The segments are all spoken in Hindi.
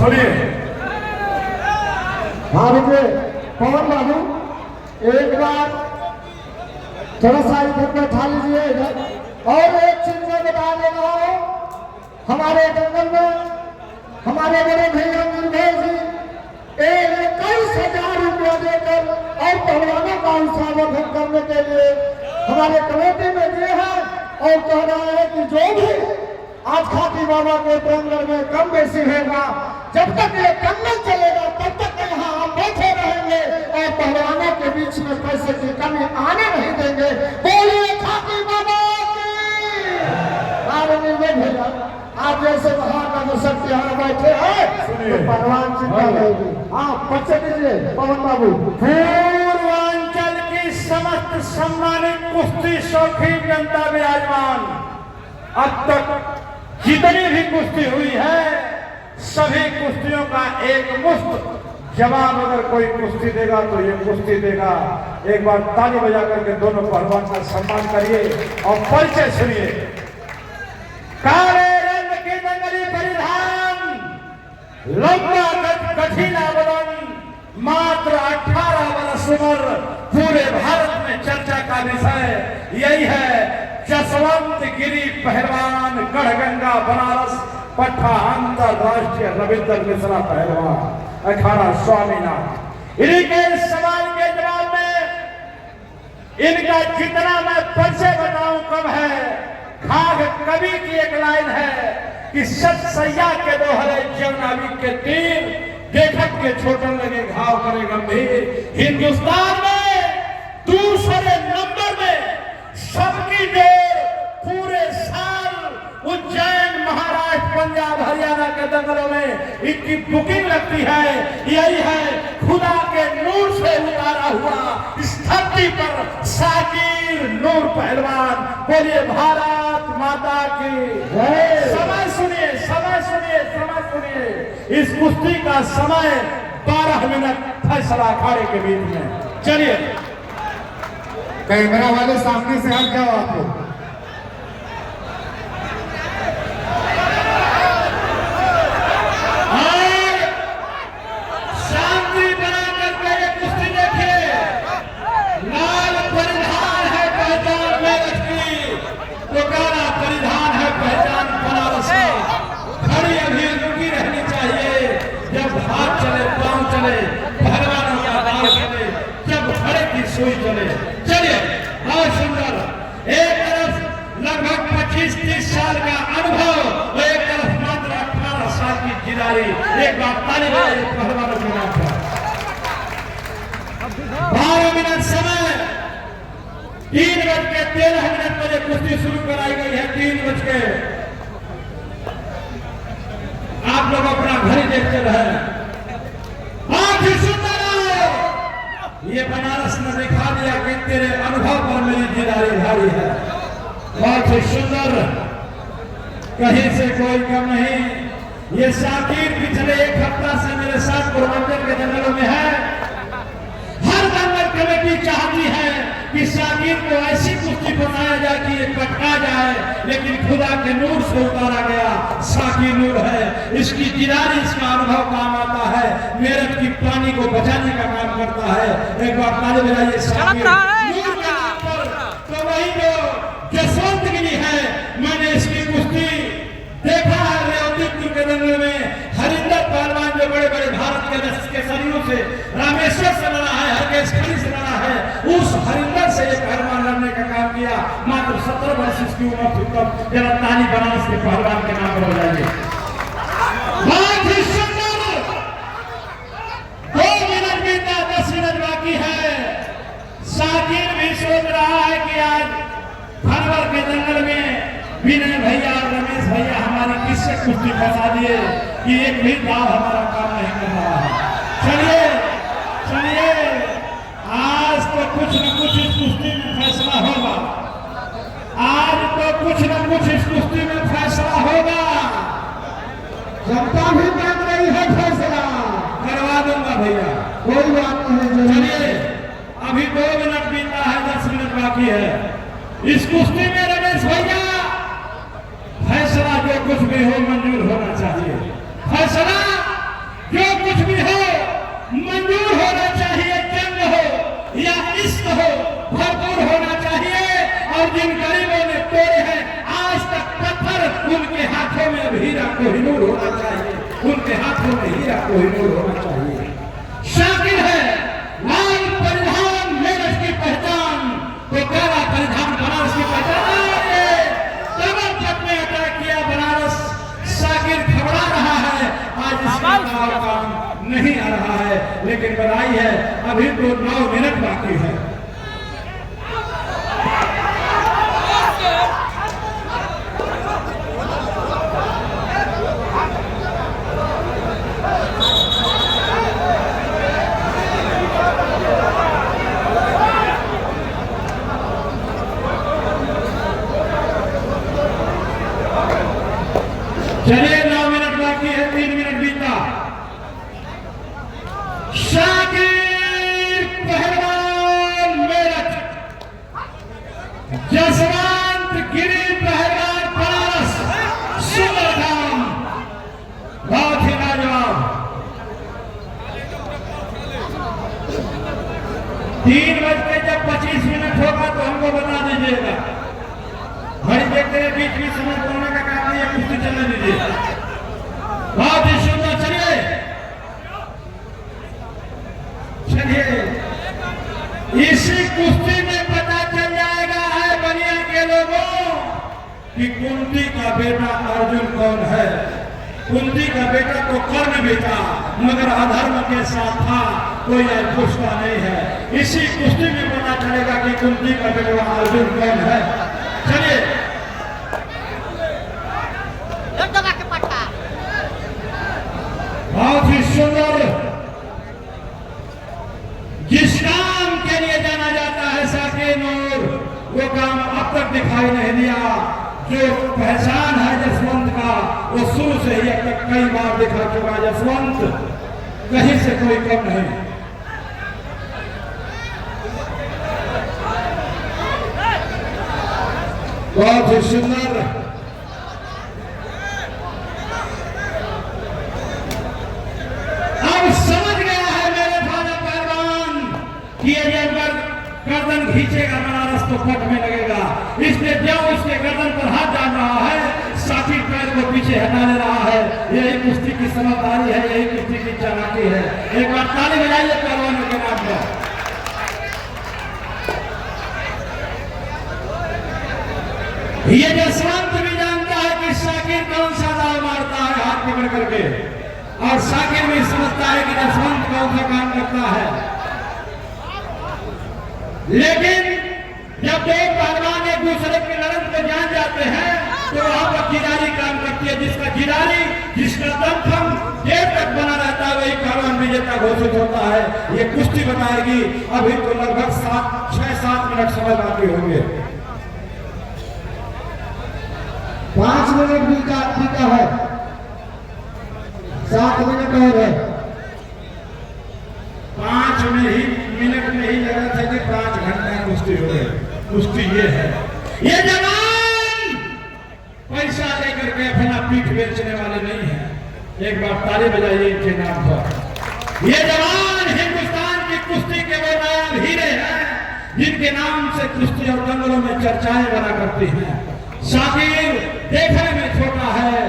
सुनिए। हाँ रुकिए पवन बाबू, एक बार थोड़ा सा इधर बैठा लीजिए इधर। और एक चीज मैं बता दे रहा हूँ, हमारे जंगल में हमारे बड़े भैया निर्भय जी 21,000 रुपया देकर और पहलवानों का उत्साहवर्धन करने के लिए हमारे कमेटी में दिए हैं और कह रहा है कि जो भी आज खाती बाबा के प्रांगण में कम बेसी होगा, जब तक ये टंगल चलेगा तब तक यहाँ हम बैठे रहेंगे और पहलवानों के बीच में पैसे की कमी आने नहीं देंगे। बोलिए खाती बाबा की। भैया आप जैसे महानगर शक्ति यहाँ बैठे हैं तो पहलवान चिंता रहेगी। हाँ बच्चे दीजिए पवन बाबू। पूर्वांचल की समस्त सम्मानित कुश्ती शौकीन जनता विराजमान, अब तक जितनी भी कुश्ती हुई है सभी कुश्तियों का एक मुफ्त जवाब अगर कोई कुश्ती देगा तो ये कुश्ती देगा। एक बार ताली बजा करके दोनों पहलवान का सम्मान करिए और परिचय सुनिए। काले रंग की जंगली परिधान, लंबा कठिन आवरण, मात्र 18 वर्ष उम्र, पूरे भारत में चर्चा का विषय यही है। जसवंत गिरी पहलवान, गढ़गंगा बनारस पट्टा अंतरराष्ट्रीय रविंद्र मिश्रा पहलवान, अखाड़ा स्वामीनाथ। इन्हीं के सवाल के जवाब में इनका जितना मैं परिचय बताऊं कम है। खाग कवि की एक लाइन है कि सत सैया के दोहरे जवनावी के तीर, देखत के छोटन लगे घाव करे गंभीर। हिंदुस्तान में दूसरे नंबर में सबकी जोर पूरे साल उज्जैन, महाराष्ट्र, पंजाब, हरियाणा के दंगलों में इनकी बुकिंग लगती है। यही है खुदा के नूर से उतारा हुआ इस धरती पर साकिर नूर पहलवान। बोलिए भारत माता की जय। समय सुनिए, समय सुनिए, समय सुनिए। इस कुश्ती का समय 12 मिनट फैसला अखाड़े के बीच में। चलिए कैमरा वाले सामने से हट जाओ आप लोग। शांति बना करके ये कुश्ती देखिए। लाल परिधान है पहचान मेरठ की, तो काला परिधान है पहचान बनारस का। घड़ी अभी रुकी रहनी चाहिए, जब हाथ चले, पांव चले, पहलवानों का दाव चले, जब घड़े की सुई चले। चलिए बहुत सुंदर। एक तरफ लगभग 25-30 साल का अनुभव, एक तरफ मात्र 18 साल की जिदारी। एक बार ताली बजाइए पहलवानों के नाम पर। 12 मिनट समय, 3:13 बजे कुश्ती शुरू कराई गई है। 3 आप लोग अपना घड़ी देखते रहे। बहुत ही सुंदर ये बनारस ने दिखा दिया कि तेरे अनुभव पर मेरी जिदारी भारी है। बहुत ही सुंदर, कहीं से कोई कम नहीं। ये साकिर पिछले 1 हफ्ता से मेरे साथ पूर्वांचल के जंगलों में है। हर दंगल कमेटी चाहती है कि साकिर को ऐसी कुश्ती बनाया जाए कि ये पटका जाए, लेकिन खुदा के नूर से उतारा गया साकिर नूर है। इसकी जिदारी, इसका अनुभव काम आता है, मेरठ की पानी को बचाने का काम करता है। एक बार ताली बजाइए साकिर नूर के नाम पर। तो वही जो जसवंत गिरी है, मैंने इसकी कुश्ती देखा है रेवतीपुर के दंगल में। हरिंदर पहलवान जो बड़े बड़े भारत के शरीरों से, रामेश्वर से लड़ा है, हरकेश खड़ी से लड़ा है, उस हरिंदर से एक पहलवान लड़ने का काम किया। मात्र 17 वर्ष इसकी उम्र थी तब। जरा ताली बनारस के पहलवान के नाम पर हो जाएगी। बहुत ही सुंदर। 2 मिनट बीता, 10 मिनट बाकी है। साकिर भी सोच रहा है कि आज भरवर के दंगल में विनय भैया और रमेश भैया हमारी किससे कुश्ती फंसा दिए कि एक भी दाव हमारा काम नहीं कर रहा है। चलिए चलिए, आज तो कुछ न कुछ इस कुश्ती में फैसला होगा। आज तो कुछ न कुछ इस कुश्ती में फैसला होगा। जनता भी मांग रही है फैसला, करवा दूंगा भैया, कोई बात नहीं। चलिए अभी 2 मिनट बीता है, 10 मिनट बाकी है। इस कुश्ती में रमेश भैया फैसला जो कुछ भी हो मंजूर होना चाहिए। फैसला होना चाहिए, उनके हाथों में हीरा कोहिनूर होना चाहिए। शाकिर है लाल परिधान मेरठ की पहचान, तो काला परिधान बनारस की पहचान है। कमर तक में अटैक किया बनारस, शाकिर घबरा रहा है, आज इसका काम नहीं आ रहा है, लेकिन बधाई है अभी तो 9 मिनट बाकी है। चलिए 9 मिनट बाकी है, 3 मिनट बीता। शाकिर पहलवान मेरठ, जसवंत गिरी पहलवान बनारस, सुंदर काम, बहुत ही लाजवाब। 3:25 होगा तो हमको बता दीजिएगा। घड़ी देखते हैं, बीच बीच समय बोलने का काम नहीं है, कुश्ती चलने दीजिए। बहुत ही सुंदर, चलिए चलिए। इसी कुश्ती में पता चल जाएगा है बनिया के लोगों कि कुंती का बेटा अर्जुन कौन है। कुंती का बेटा तो कर्ण भी था, मगर अधर्म के साथ था, कोई पूछता नहीं है। इसी कुश्ती में पता चलेगा कि कुंती का बेटा अर्जुन कौन है। चलिए बहुत ही सुंदर, जिस काम के लिए जाना जाता है शाकिर नूर, वो काम अब तक दिखाई नहीं दिया। जो पहचान है जसवंत का, वो शुरू से ही अब तक कई बार दिखा चुका। जसवंत कहीं से कोई कम नहीं। बहुत ही सुंदर, अब समझ गया है मेरे भाजा पहलवान कि ये अगर गर्दन खींचेगा बनारस तो पट में लगेगा, इसलिए जो उसके गर्दन पर हाथ डाल रहा है, शाकिर पैर को पीछे हटा ले रहा है। यही कुश्ती की समझदारी है, यही कुश्ती की चालाकी है। एक बार ताली बजाइए पहलवानों के नाम पर। ये जसवंत भी जानता है कि शाकिर कौन सा दाव मारता है हाथ पकड़ करके, और शाकिर भी समझता है कि जसवंत कौन सा काम करता है। लेकिन जब दो पहलवान एक दूसरे की लड़न को जान जाते हैं, तो वहां पर जिरारी काम करती है। जिसका जिरारी, जिसका दमखम देर तक बना रहता है, वही पहलवान विजेता घोषित होता है। ये कुश्ती बताएगी। अभी तो लगभग 6-7 मिनट समय बाकी होंगे। 5 मिनट बीता है, 7 मिनट और है। 5 मिनट में ही लगा था कि 5 घंटा कुश्ती हो गई। कुश्ती ये है, ये जवान पैसा लेकर के अपना पीठ बेचने वाले नहीं है। एक बार ताली बजाइए इनके नाम पर। ये जवान हिंदुस्तान की कुश्ती के वो नायाब हीरे हैं, जिनके नाम से कुश्ती और दंगलों में चर्चाएं बना करती हैं। शाकिर देखने में छोटा है,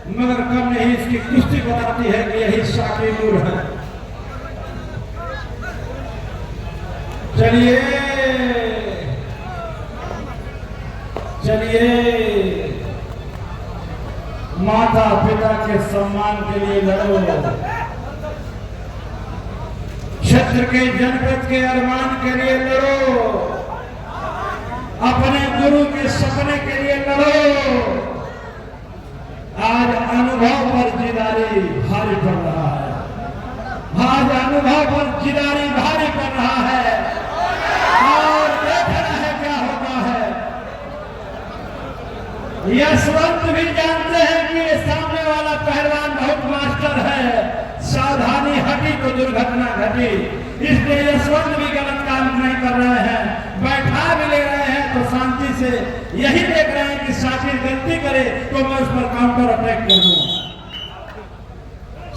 मगर कम नहीं, इसकी कुश्ती बताती है कि यही शाकिर नूर है। चलिए चलिए, माता पिता के सम्मान के लिए लड़ो, क्षेत्र के जनपद के अरमान के लिए लड़ो, अपने गुरु के सपने के लिए लड़ो। आज अनुभव पर जिदारी भारी पड़ रहा है, आज अनुभव पर जिदारी भारी पड़ रहा है, और देखना है क्या होता है। यशवंत भी जानते हैं कि ये सामने वाला पहलवान बहुत मास्टर है, सावधानी हटी तो दुर्घटना घटी। इसलिए यशवंत भी गलत काम नहीं कर रहे हैं, बैठा भी ले रहे हैं तो शांति से यही देख रहे हैं कि शाकिर गलती करे तो मैं उस पर काउंटर अटैक कर दूं।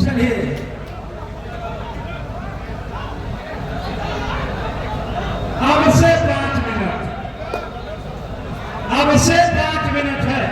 चलिए अब से 5 मिनट, अब से 5 मिनट है।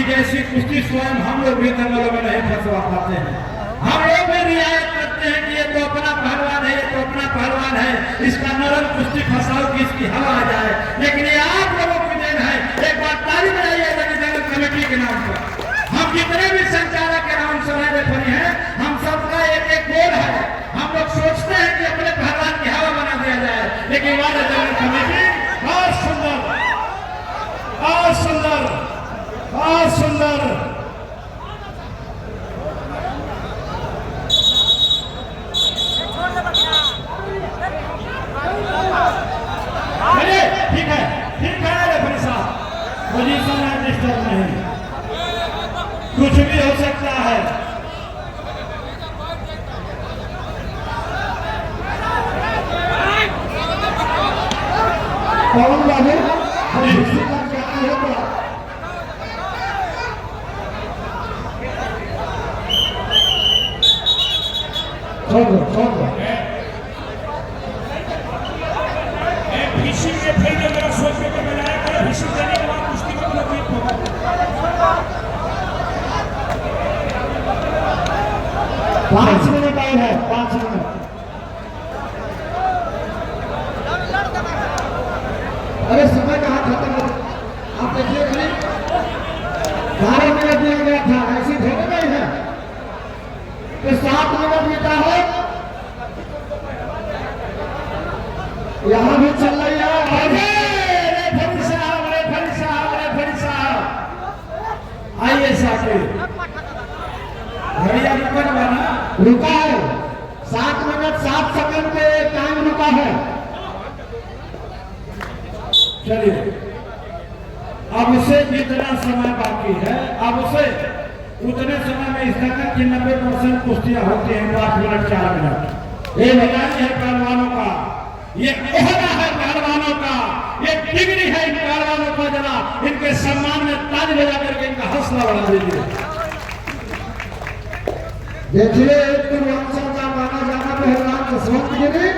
जैसी कुश्ती स्वयं हम लोग भी दंगलों में नहीं फंसवा पाते हैं। हम लोग भी रियायत करते हैं कि ये तो अपना पहलवान है, ये तो अपना पहलवान है, इसका नरम कुश्ती फंसाओ कि इसकी हवा आ जाए। लेकिन ये आप लोगों की देन है। एक बार ताली बजाइए दंगल कमेटी के नाम पर। हम जितने भी संचालक के नाम सराय रेफरी हैं, हम सबका एक एक गोल है। हम लोग सोचते हैं कि अपने पहलवान की हवा बना दिया जाए, लेकिन वाले दंगल कमेटी बहुत सुंदर, बहुत सुंदर, बहुत सुंदर। ठीक है रेफरी साहब, पोजीशन है, डिस्टर्ब नहीं, कुछ भी हो सकता है। पवन बाबू पांच मिनट आए हैं, 5 मिनट। अरे समय कहाँ खत्म हो, आप देखिए करीब 12 मिनट दिया गया था, ऐसी थोड़ी नहीं है कि 7 मिनट बीता हो। यहाँ भी चल रही है। रेफरी साहब, रेफरी साहब, रेफरी साहब, आइए साकिब, घड़िया रुकन बना, रुका है 7 मिनट 7 सेकंड पे टाइम रुका है। चलिए, अब उसे जितना समय बाकी है, अब उसे उतने समय में इस तरह की 90% कुश्तियां होती हैं 5 मिनट 4 मिनट। ये बयानी है पहलवानों का, ये ओहदा है पहलवानों का, ये डिग्री है इन पहलवानों का। जरा इनके सम्मान में ताली बजा करके इनका हौसला बढ़ा दीजिए। देखिए, एक पूर्वांचल का माना जाना पहलवान जसवंत गिरी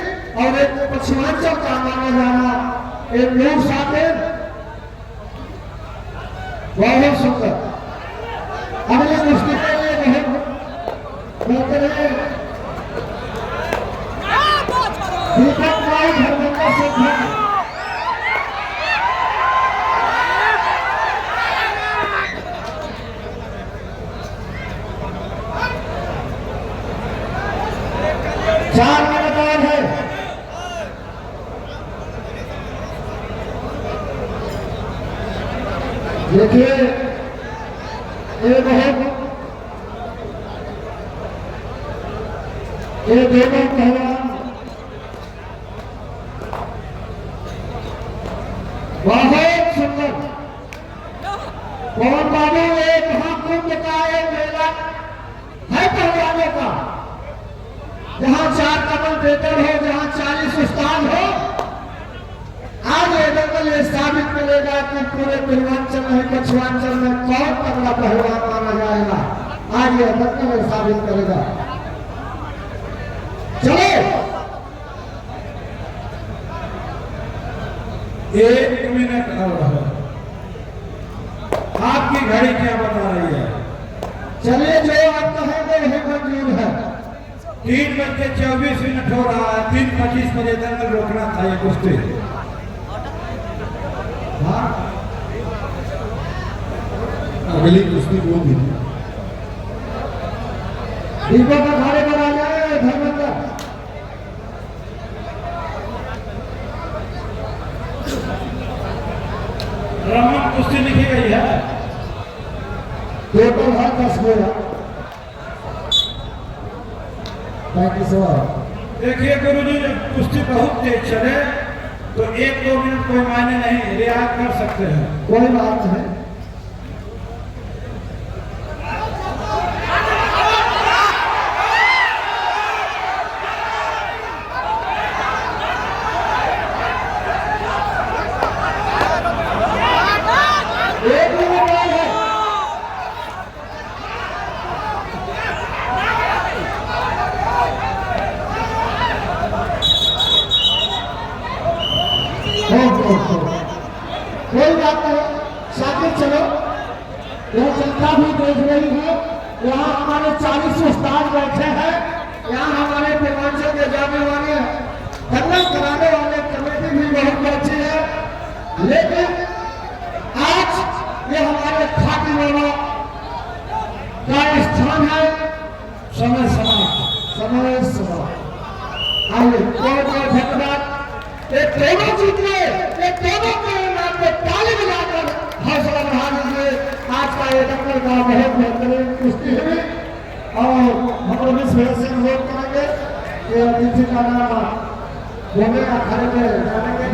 और एक पश्चिमांचल का माना जाना एक लोग साकिब, बहुत सुंदर। अगले कुश्ती के लिए बहुत दीपक भाई धर्मेंद्र सिंह। देखिए, ये दोनों पहलवान बहुत सुंदर। पवन बाबू, एक महाकुंभ का एक मेला है पहलवानों का, जहाँ 4 कमेंटेटर हो, जहाँ 40 उस्ताद हो। आज ये दंगल ये साबित करेगा कि पूरे पूर्वांचल में, पश्चिमांचल में कौन तगड़ा पहलवान माना जाएगा। आज ये दंगल साबित करेगा। चलो, 1 मिनट और है। आपकी घड़ी क्या बता रही है? चलिए, जो आप कहेंगे वही मंजूर है। 3:24 हो रहा है। 3:25 बजे दंगल रोकना था ये कुश्ती। अगली कुश्ती वो भी दीपक अखाड़े पर आ जाए धर्मेंद्र। रमन कुश्ती लिखी गई है, टोटल है 10 गोला। देखिए गुरुजी, जब कुश्ती बहुत तेज चले तो 1-2 मिनट कोई मायने नहीं, रियायत कर सकते हैं, कोई बात नहीं। कोई बात नहीं, साकिब चलो। यह जनता भी देख रही है। यहाँ हमारे 40 उस्ताद बैठे हैं। यहाँ हमारे पूर्वांचल के जाने वाले खनन कराने वाले कमेटी भी बहुत अच्छी है। लेकिन आज ये हमारे खाकी बाबा का स्थान है। समय आइए बहुत बहुत धन्यवाद। ये दोनों जीत गए, ये दोनों के नाम पे ताली बजाकर हौसला बढ़ा दीजिए। आज का ये दंगल का बहुत बेहतरीन कुश्ती हुई और हम लोग इस वजह से अनुरोध करेंगे कि अतिथि का नाम बोलेगा खड़े में जाने के